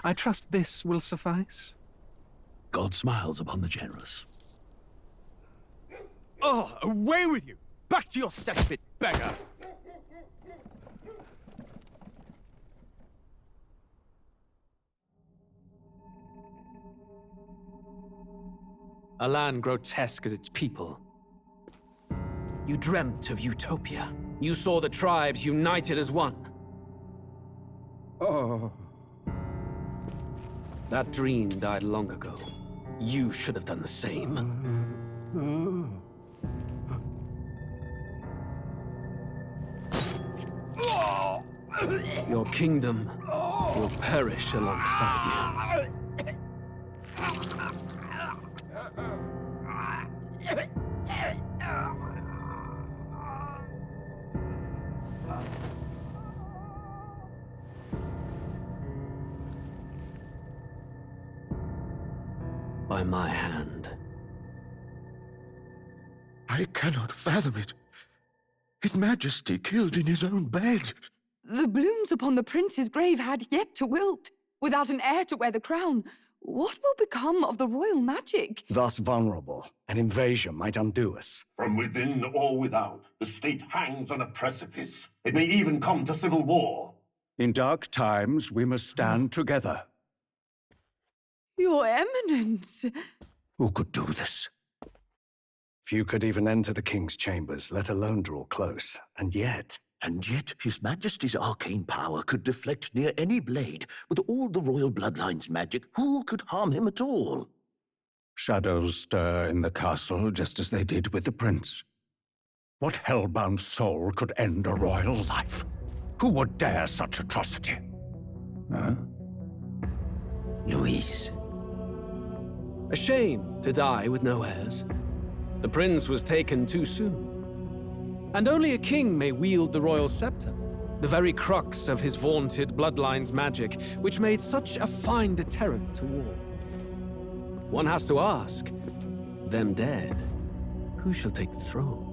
I trust this will suffice. God smiles upon the generous. Oh, away with you! Back to your cesspit, beggar! A land grotesque as its people. You dreamt of utopia. You saw the tribes united as one. Oh. That dream died long ago. You should have done the same. Your kingdom will perish alongside you. By my hand. I cannot fathom it. His Majesty killed in his own bed. The blooms upon the prince's grave had yet to wilt. Without an heir to wear the crown, what will become of the royal magic? Thus vulnerable, an invasion might undo us. From within or without, the state hangs on a precipice. It may even come to civil war. In dark times, we must stand together. Your Eminence! Who could do this? Few could even enter the king's chambers, let alone draw close. And yet, His Majesty's arcane power could deflect near any blade. With all the royal bloodline's magic, who could harm him at all? Shadows stir in the castle just as they did with the prince. What hellbound soul could end a royal life? Who would dare such atrocity? Huh? Luis. A shame to die with no heirs. The prince was taken too soon. And only a king may wield the royal scepter, the very crux of his vaunted bloodline's magic, which made such a fine deterrent to war. One has to ask, them dead, who shall take the throne?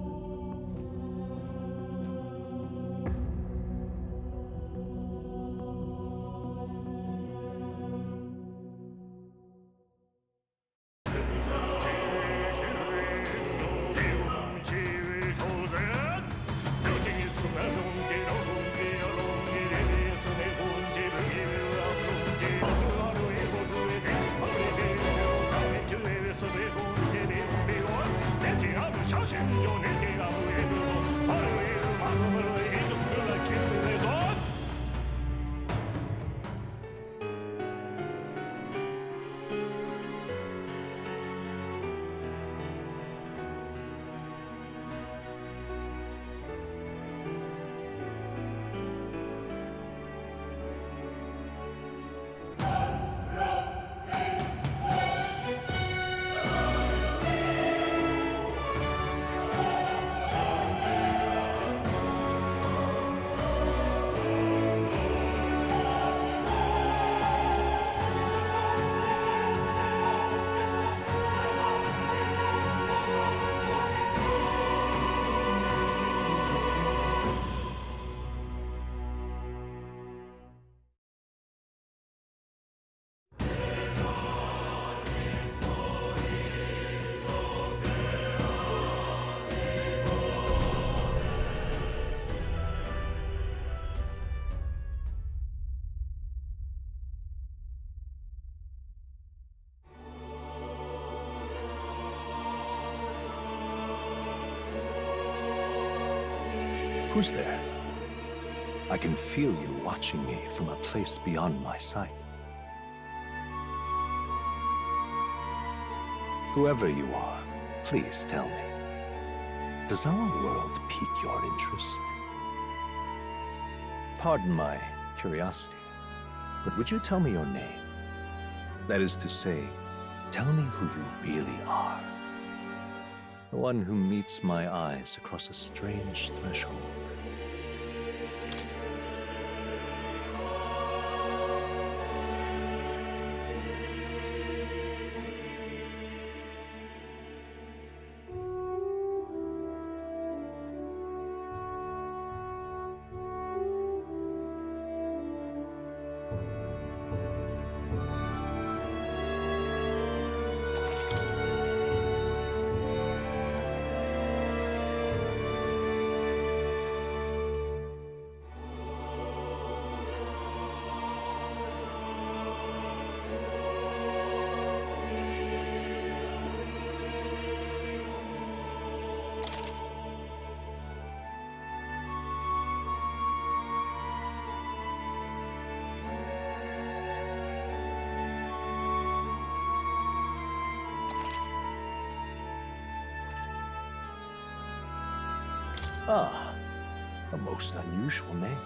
Who's there? I can feel you watching me from a place beyond my sight. Whoever you are, please tell me. Does our world pique your interest? Pardon my curiosity, but would you tell me your name? That is to say, tell me who you really are. The one who meets my eyes across a strange threshold. Ah, a most unusual name.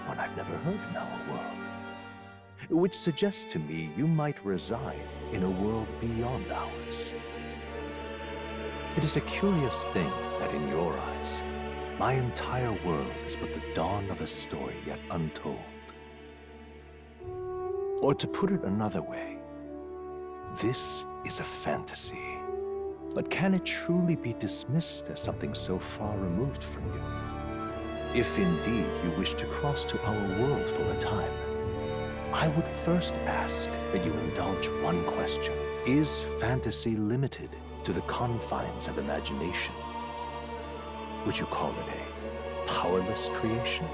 One I've never heard in our world. Which suggests to me you might reside in a world beyond ours. It is a curious thing that in your eyes, my entire world is but the dawn of a story yet untold. Or to put it another way, this is a fantasy. But can it truly be dismissed as something so far removed from you? If indeed you wish to cross to our world for a time, I would first ask that you indulge one question. Is fantasy limited to the confines of imagination? Would you call it a powerless creation?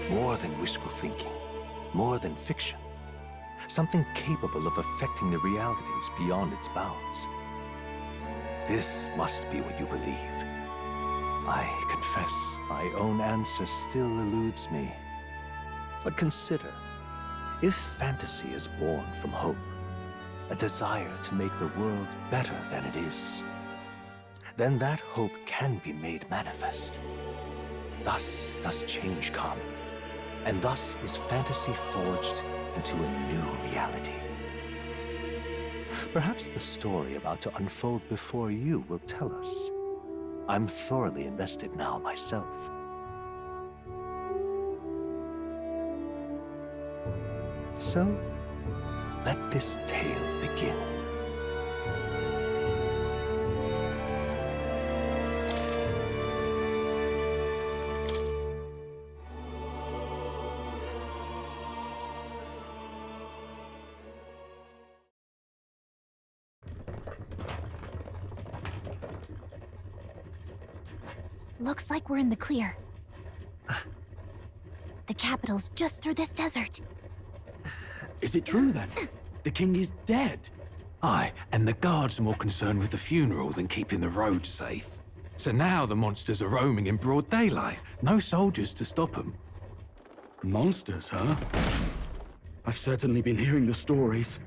More than wishful thinking, more than fiction. Something capable of affecting the realities beyond its bounds. This must be what you believe. I confess, my own answer still eludes me. But consider, if fantasy is born from hope, a desire to make the world better than it is, then that hope can be made manifest. Thus does change come, and thus is fantasy forged into a new reality. Perhaps the story about to unfold before you will tell us. I'm thoroughly invested now myself. So, let this tale begin. Looks like we're in the clear. The capital's just through this desert. Is it true then? The king is dead? Aye, and the guards are more concerned with the funeral than keeping the roads safe. So now the monsters are roaming in broad daylight. No soldiers to stop them. Monsters, huh? I've certainly been hearing the stories.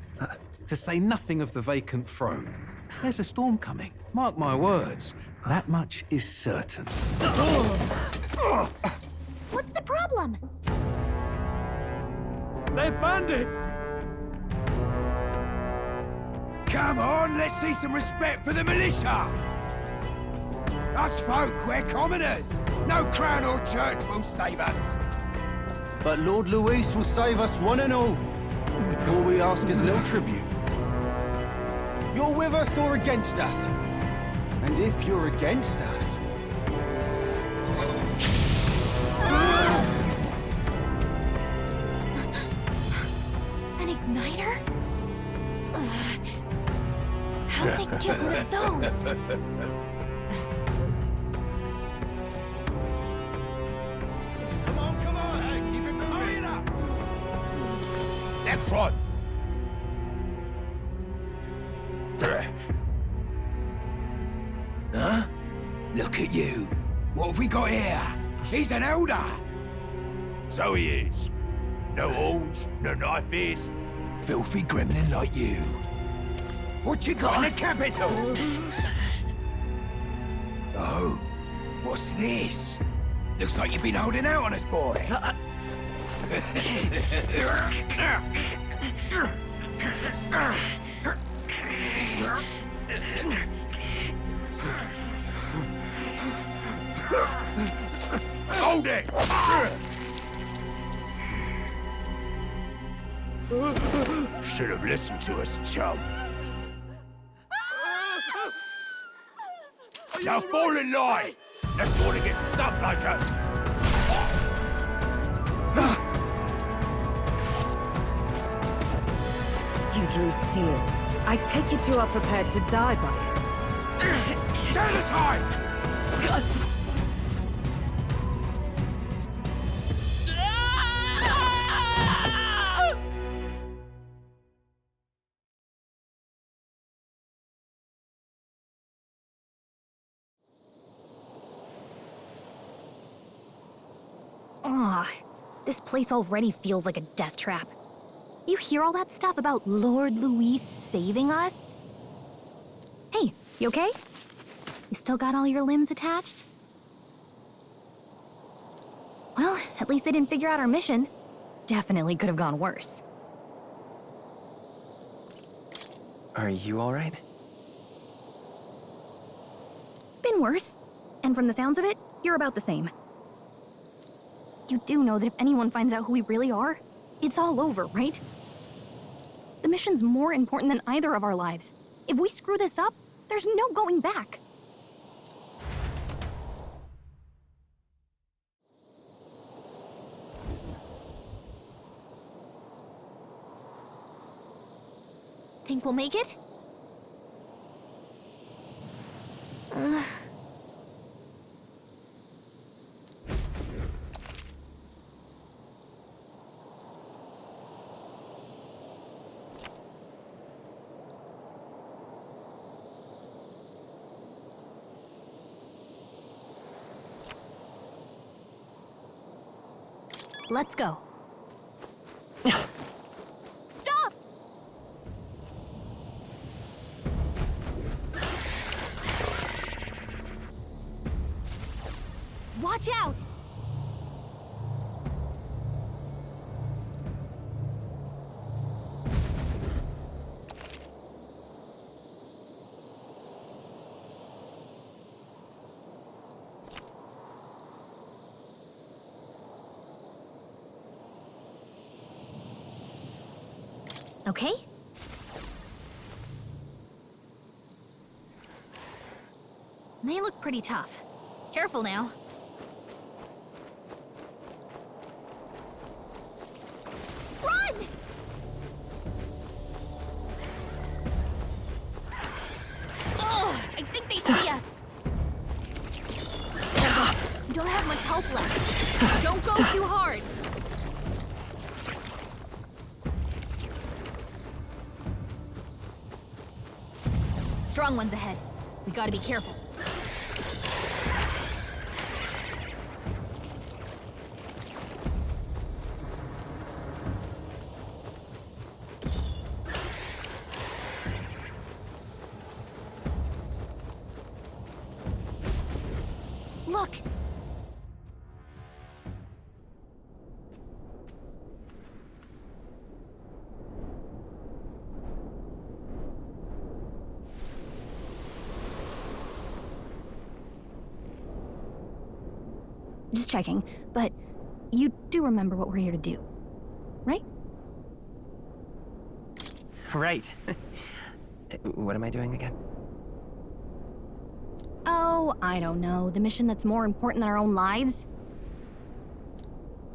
To say nothing of the vacant throne. There's a storm coming. Mark my words. That much is certain. What's the problem? They're bandits! Come on, let's see some respect for the militia! Us folk, we're commoners. No crown or church will save us. But Lord Luis will save us one and all. All we ask is no tribute. You're with us or against us? And if you're against us... An igniter? How'd they get one of those? Come on, hey, keep it moving. Hurry it up. Next one. Huh? Look at you. What have we got here? He's an elder. So he is. No horns, no knife ears. Filthy gremlin like you. What you got in the capital? Oh, what's this? Looks like you've been holding out on us, boy. Hold it! Should have listened to us, chum. Now fall in line! Let's want to get stuck like us! You drew steel. I take it you are prepared to die by it. Stand aside! Ugh, this place already feels like a death trap. You hear all that stuff about Lord Luis saving us? Hey, you okay? You still got all your limbs attached? Well, at least they didn't figure out our mission. Definitely could have gone worse. Are you all right? Been worse. And from the sounds of it, you're about the same. You do know that if anyone finds out who we really are, it's all over, right? The mission's more important than either of our lives. If we screw this up, there's no going back. Think we'll make it? Let's go. Stop! Watch out! Okay? They look pretty tough. Careful now. Run! Ugh, I think they see us. You don't have much health left. Don't go too hard. Strong ones ahead. We gotta be careful. Look! Just checking, but you do remember what we're here to do, right? Right. What am I doing again? Oh, I don't know. The mission that's more important than our own lives?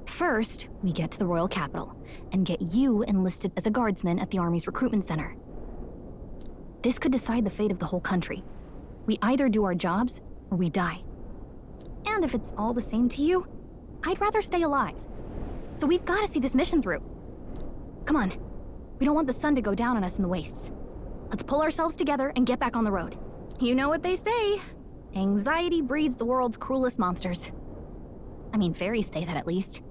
First, we get to the royal capital and get you enlisted as a guardsman at the army's recruitment center. This could decide the fate of the whole country. We either do our jobs or we die. And if it's all the same to you, I'd rather stay alive. So we've got to see this mission through. Come on. We don't want the sun to go down on us in the wastes. Let's pull ourselves together and get back on the road. You know what they say. Anxiety breeds the world's cruelest monsters. I mean, fairies say that at least.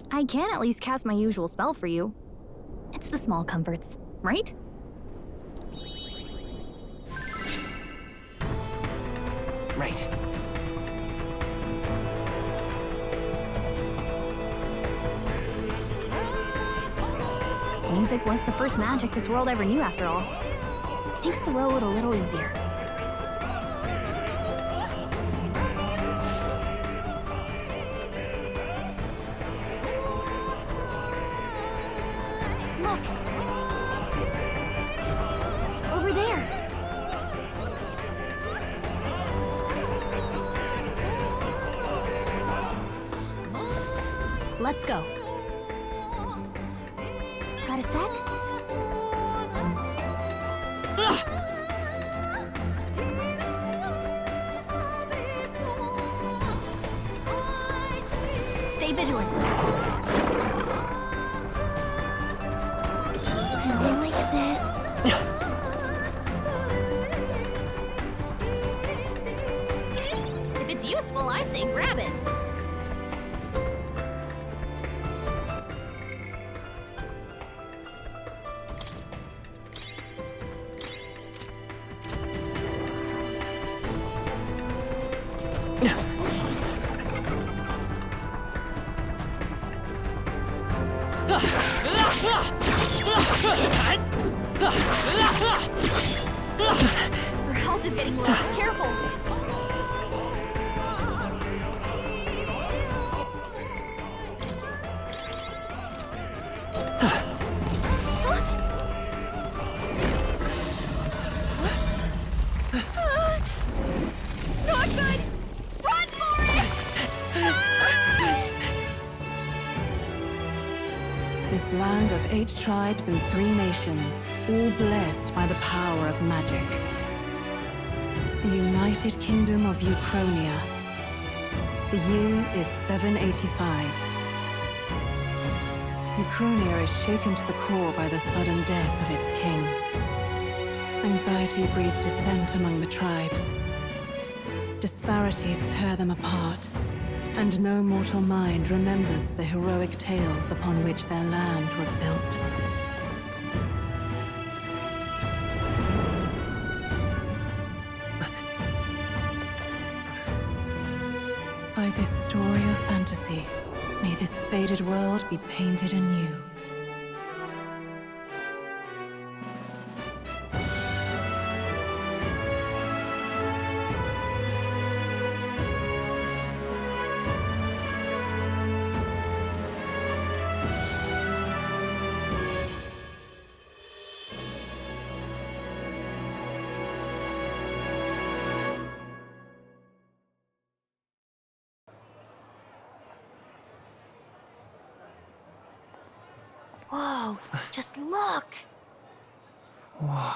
I can at least cast my usual spell for you. It's the small comforts, right? Right. Music was the first magic this world ever knew, after all. Makes the road a little easier. Look! Over there! Let's go. Got a sec? Stay vigilant. And like this. If it's useful, I say grab it. Her health is getting low. Careful. Not good! Run for it! This land of 8 tribes and 3 nations, all blessed by the power of magic. The United Kingdom of Uchronia. The year is 785. Uchronia is shaken to the core by the sudden death of its king. Anxiety breeds dissent among the tribes. Disparities tear them apart, and no mortal mind remembers the heroic tales upon which their land was built. By this story of fantasy, may this faded world be painted anew. Whoa, just look! Whoa.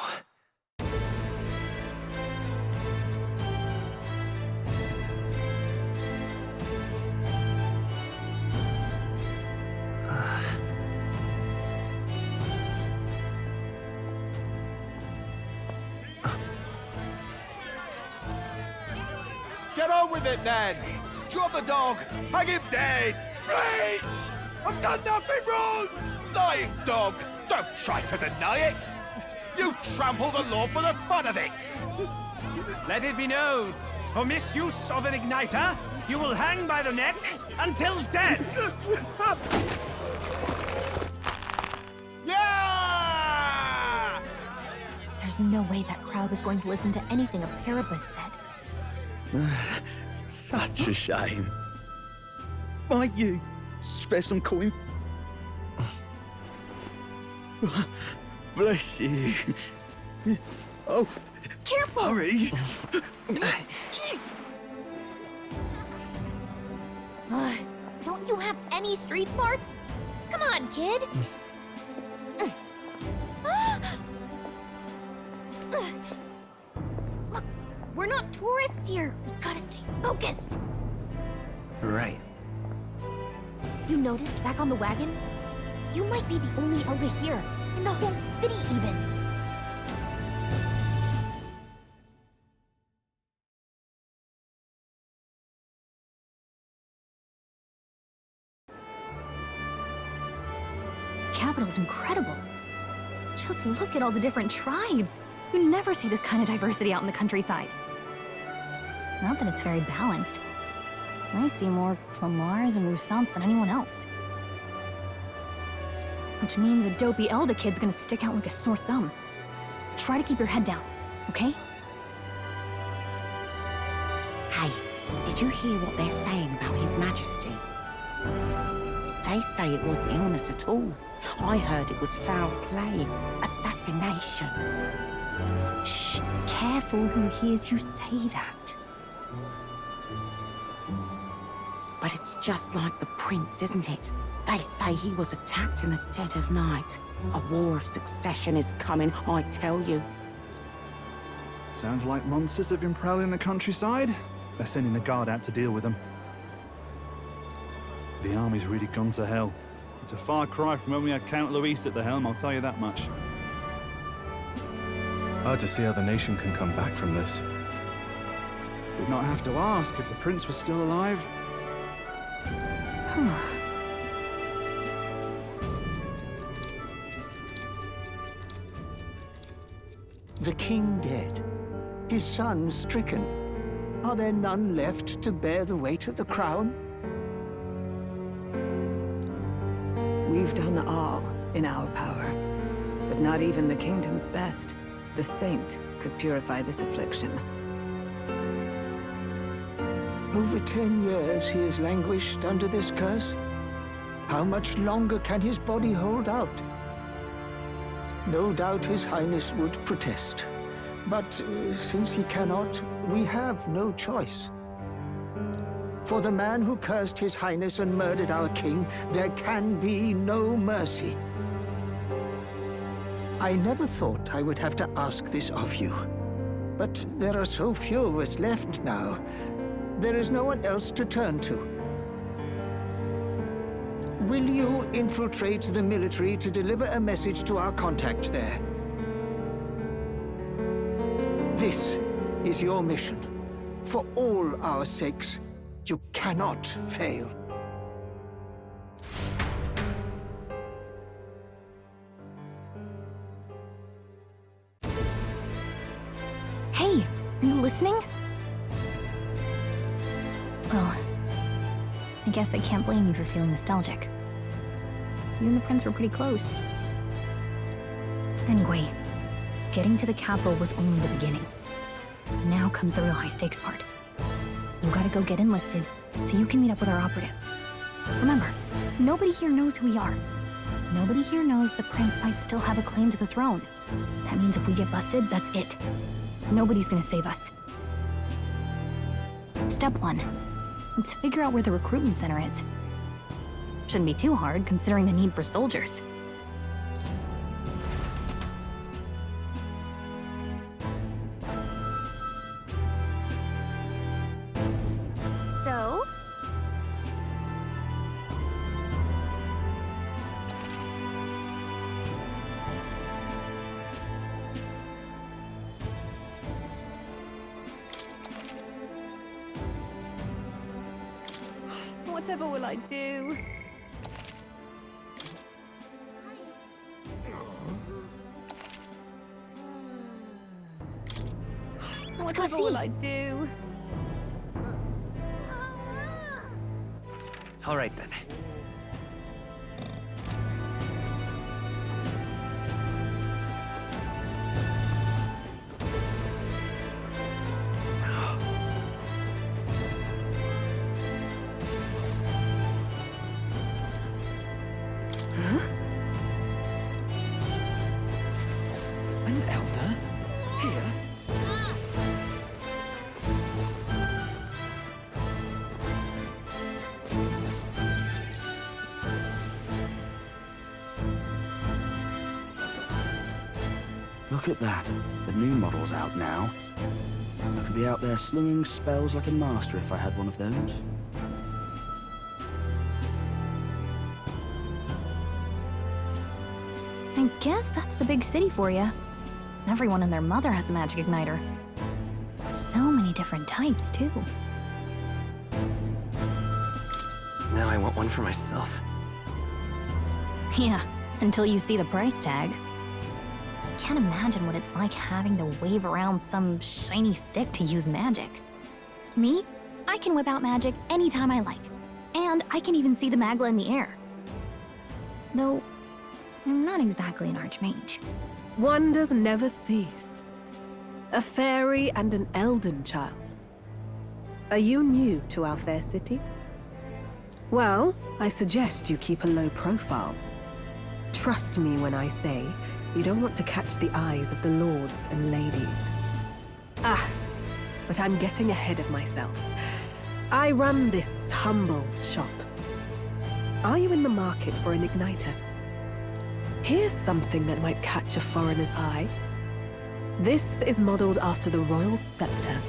Get on with it, then! Drop the dog! Hang him dead! Please! I've done nothing wrong! Lying dog! Don't try to deny it! You trample the law for the fun of it! Let it be known, for misuse of an igniter, you will hang by the neck until dead! Yeah! There's no way that crowd was going to listen to anything a Paribus said. Such a shame. Might you spare some coin? Bless you. Oh, careful! Hurry! Don't you have any street smarts? Come on, kid! Look, we're not tourists here. We gotta stay focused. Right. You noticed back on the wagon? You might be the only elder here, in the whole city even. Capital's incredible. Just look at all the different tribes. You never see this kind of diversity out in the countryside. Not that it's very balanced. I see more Clamars and Roussants than anyone else. Which means a dopey Elda kid's gonna stick out like a sore thumb. Try to keep your head down, okay? Hey, did you hear what they're saying about His Majesty? They say it wasn't illness at all. I heard it was foul play, assassination. Shh, careful who hears you say that. But it's just like the prince, isn't it? They say he was attacked in the dead of night. A war of succession is coming, I tell you. Sounds like monsters have been prowling the countryside. They're sending a guard out to deal with them. The army's really gone to hell. It's a far cry from when we had Count Luis at the helm, I'll tell you that much. Hard to see how the nation can come back from this. We'd not have to ask if the prince was still alive. The king dead, his son stricken. Are there none left to bear the weight of the crown? We've done all, in our power. But not even the kingdom's best, the saint, could purify this affliction. Over 10 years he has languished under this curse. How much longer can his body hold out? No doubt His Highness would protest. But since he cannot, we have no choice. For the man who cursed His Highness and murdered our king, there can be no mercy. I never thought I would have to ask this of you. But there are so few of us left now. There is no one else to turn to. Will you infiltrate the military to deliver a message to our contact there? This is your mission. For all our sakes, you cannot fail. Hey, are you listening? Well, I guess I can't blame you for feeling nostalgic. You and the prince were pretty close. Anyway, getting to the capital was only the beginning. Now comes the real high-stakes part. You gotta go get enlisted, so you can meet up with our operative. Remember, nobody here knows who we are. Nobody here knows the prince might still have a claim to the throne. That means if we get busted, that's it. Nobody's gonna save us. Step 1. Let's figure out where the recruitment center is. Shouldn't be too hard, considering the need for soldiers. So? Whatever will I do? Whatever will I do? All right, then. An elder? Here? Look at that. The new model's out now. I could be out there slinging spells like a master if I had one of those. I guess that's the big city for you. Everyone and their mother has a magic igniter. So many different types, too. Now I want one for myself. Yeah, until you see the price tag. Can't imagine what it's like having to wave around some shiny stick to use magic. Me? I can whip out magic anytime I like. And I can even see the magla in the air. Though, I'm not exactly an archmage. Wonders never cease. A fairy and an elden child. Are you new to our fair city? Well, I suggest you keep a low profile. Trust me when I say you don't want to catch the eyes of the lords and ladies. Ah, but I'm getting ahead of myself. I run this humble shop. Are you in the market for an igniter? Here's something that might catch a foreigner's eye. This is modeled after the royal scepter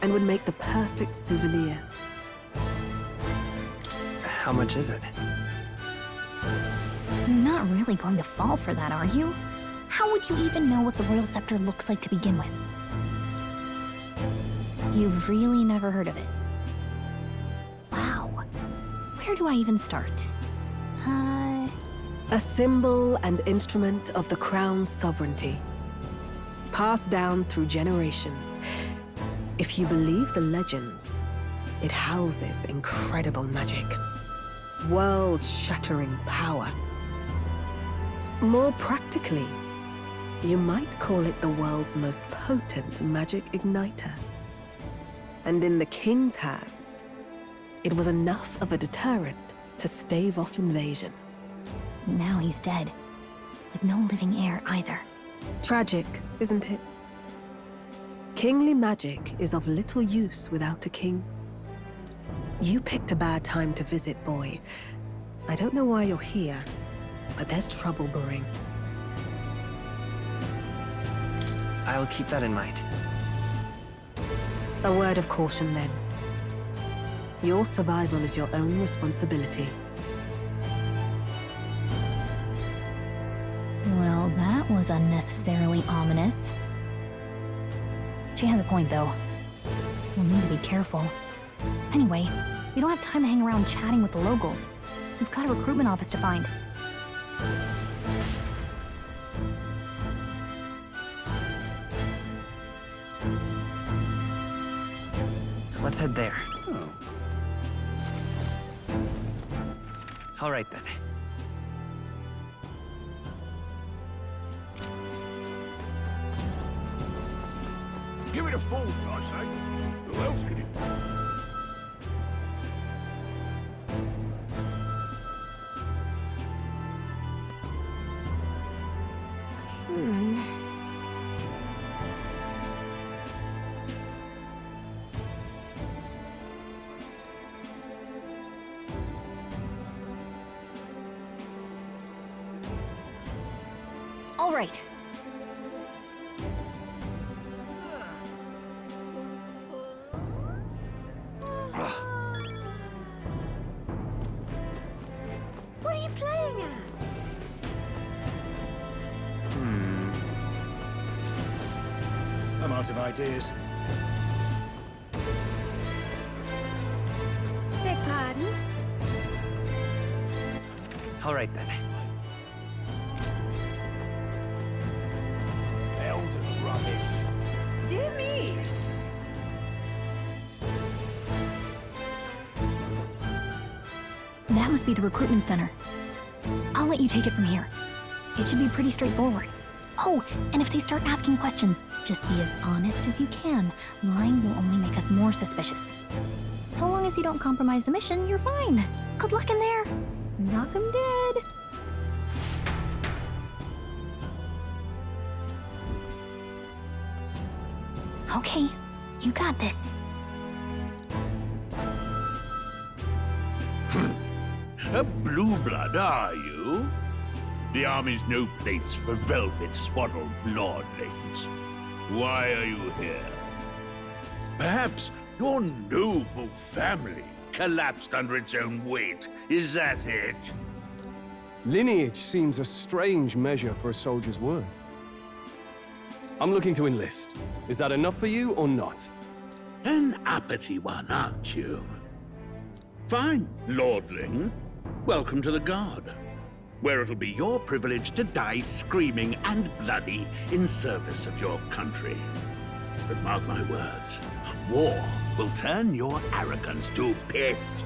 and would make the perfect souvenir. How much is it? You're not really going to fall for that, are you? How would you even know what the royal scepter looks like to begin with? You've really never heard of it. Wow. Where do I even start? A symbol and instrument of the crown's sovereignty. Passed down through generations. If you believe the legends, it houses incredible magic. World-shattering power. More practically, you might call it the world's most potent magic igniter. And in the king's hands, it was enough of a deterrent to stave off invasion. Now he's dead, with no living heir either. Tragic, isn't it? Kingly magic is of little use without a king. You picked a bad time to visit, boy. I don't know why you're here, but there's trouble brewing. I'll keep that in mind. A word of caution, then. Your survival is your own responsibility. Well, that was unnecessarily ominous. She has a point, though. We'll need to be careful. Anyway, we don't have time to hang around chatting with the locals. We've got a recruitment office to find. Let's head there. All right, then. Give it a fold, I say. Who else could it be? All right. What are you playing at? I'm out of ideas. Beg pardon? All right, then. Elden rubbish. Dear me. That must be the recruitment center. I'll let you take it from here. It should be pretty straightforward. Oh, and if they start asking questions, just be as honest as you can. Lying will only make us more suspicious. So long as you don't compromise the mission, you're fine. Good luck in there. Knock 'em dead. Okay, you got this. A blue blood, are you? The army's no place for velvet-swaddled lordlings. Why are you here? Perhaps your noble family collapsed under its own weight. Is that it? Lineage seems a strange measure for a soldier's word. I'm looking to enlist. Is that enough for you or not? An uppity one, aren't you? Fine, lordling. Welcome to the Guard, where it'll be your privilege to die screaming and bloody in service of your country. But mark my words, war will turn your arrogance to piss.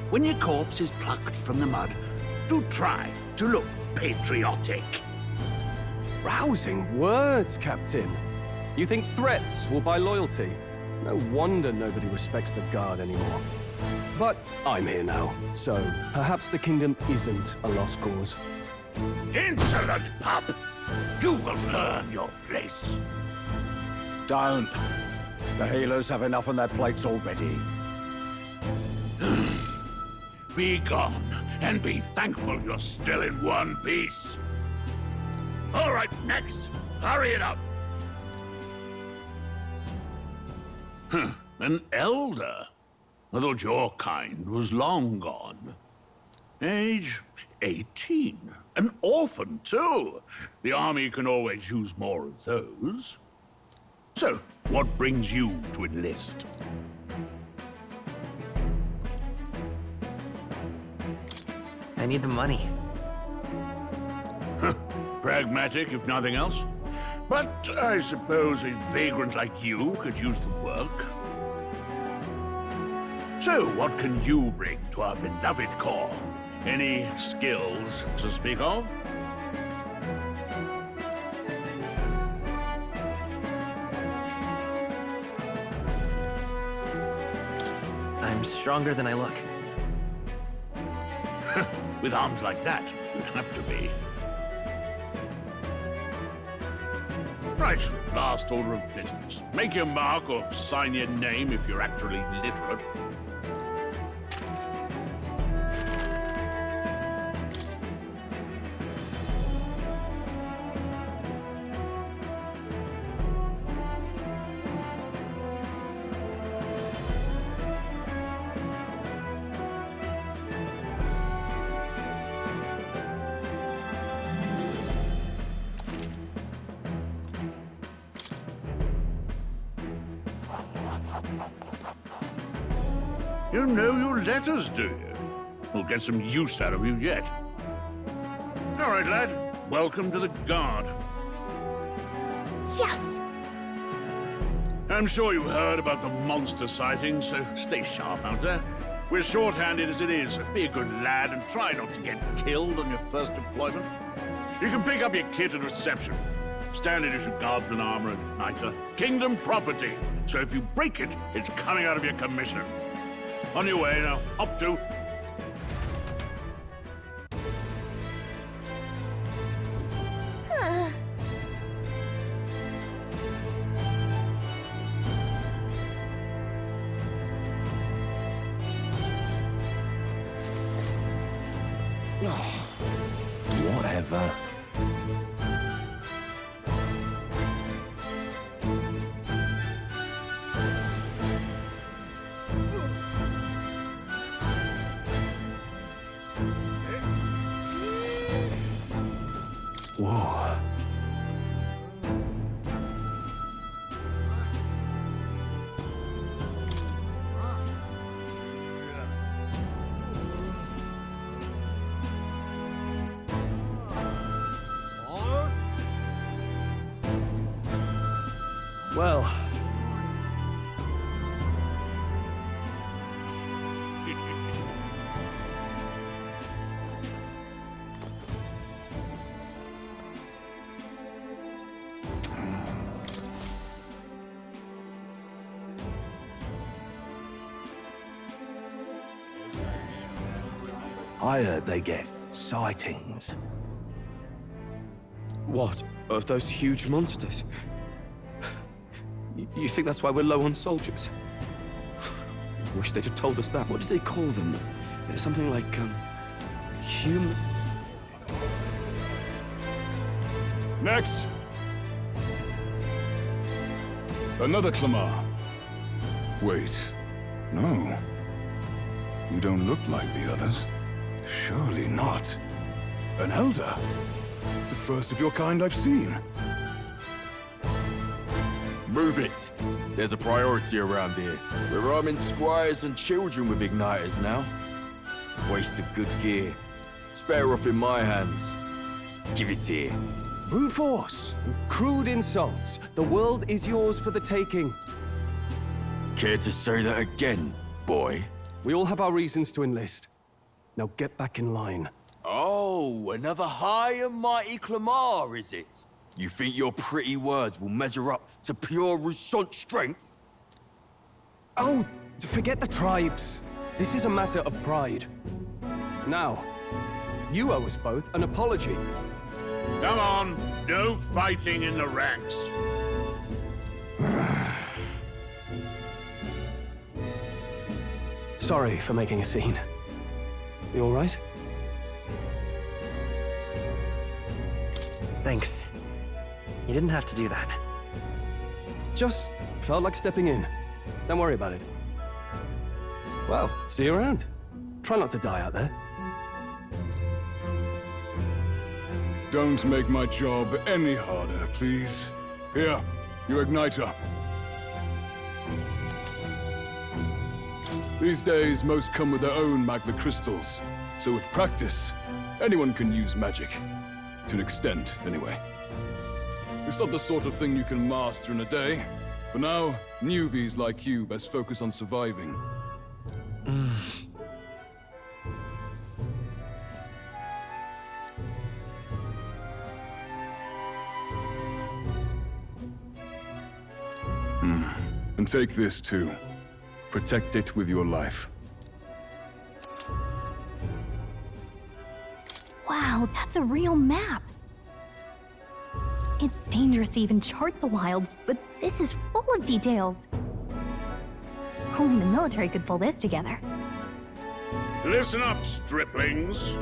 When your corpse is plucked from the mud, do try to look patriotic. Rousing words, Captain. You think threats will buy loyalty? No wonder nobody respects the Guard anymore. But I'm here now, so perhaps the kingdom isn't a lost cause. Insolent pup! You will learn your place. Don't. The healers have enough on their plates already. Be gone, and be thankful you're still in one piece. All right, next. Hurry it up. An elder? I thought your kind was long gone. Age 18. An orphan, too. The army can always use more of those. So, what brings you to enlist? I need the money. Pragmatic, if nothing else. But I suppose a vagrant like you could use the work. So, what can you bring to our beloved corps? Any skills to speak of? stronger than I look. With arms like that, you'd have to be. Right, last order of business. Make your mark or sign your name if you're actually literate. You know your letters, do you? We'll get some use out of you yet. All right, lad. Welcome to the Guard. Yes! I'm sure you heard about the monster sightings, so stay sharp out there. We're short-handed as it is, so be a good lad and try not to get killed on your first deployment. You can pick up your kit at reception. Standard issue guardsman armor and igniter. Kingdom property, so if you break it, it's coming out of your commission. On your way now. Up to. Whatever. Whoa. Well. I heard they get sightings. What? Of those huge monsters? You think that's why we're low on soldiers? I wish they'd have told us that. What did they call them? Something like, human... Next! Another Clamar. Wait. No. You don't look like the others. Surely not. An elder? It's the first of your kind I've seen. Move it. There's a priority around here. We're arming squires and children with igniters now. Waste of good gear. Spare off in my hands. Give it here. Brute force. Crude insults. The world is yours for the taking. Care to say that again, boy? We all have our reasons to enlist. Now get back in line. Oh, another high and mighty Clamar, is it? You think your pretty words will measure up to pure Roussant strength? Oh, forget the tribes. This is a matter of pride. Now, you owe us both an apology. Come on, no fighting in the ranks. Sorry for making a scene. You all right? Thanks. You didn't have to do that. Just felt like stepping in. Don't worry about it. Well, see you around. Try not to die out there. Don't make my job any harder, please. Here, your igniter. These days, most come with their own magma crystals. So with practice, anyone can use magic. To an extent, anyway. It's not the sort of thing you can master in a day. For now, newbies like you best focus on surviving. And take this too. Protect it with your life. That's a real map. It's dangerous to even chart the wilds, but this is full of details. Only the military could pull this together. Listen up, striplings.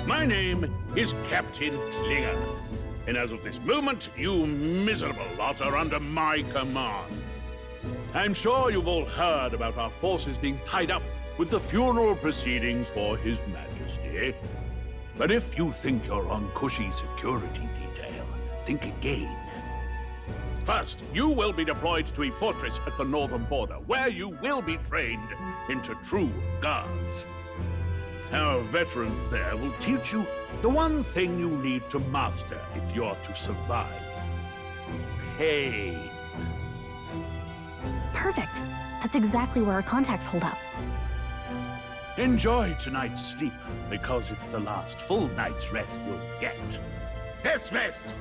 My name is Captain Klinger, and as of this moment, you miserable lot are under my command. I'm sure you've all heard about our forces being tied up with the funeral proceedings for His Majesty. But if you think you're on cushy security detail, think again. First, you will be deployed to a fortress at the northern border, where you will be trained into true guards. Our veterans there will teach you the one thing you need to master if you're to survive. Pain. Perfect. That's exactly where our contacts hold up. Enjoy tonight's sleep, because it's the last full night's rest you'll get. Dismissed!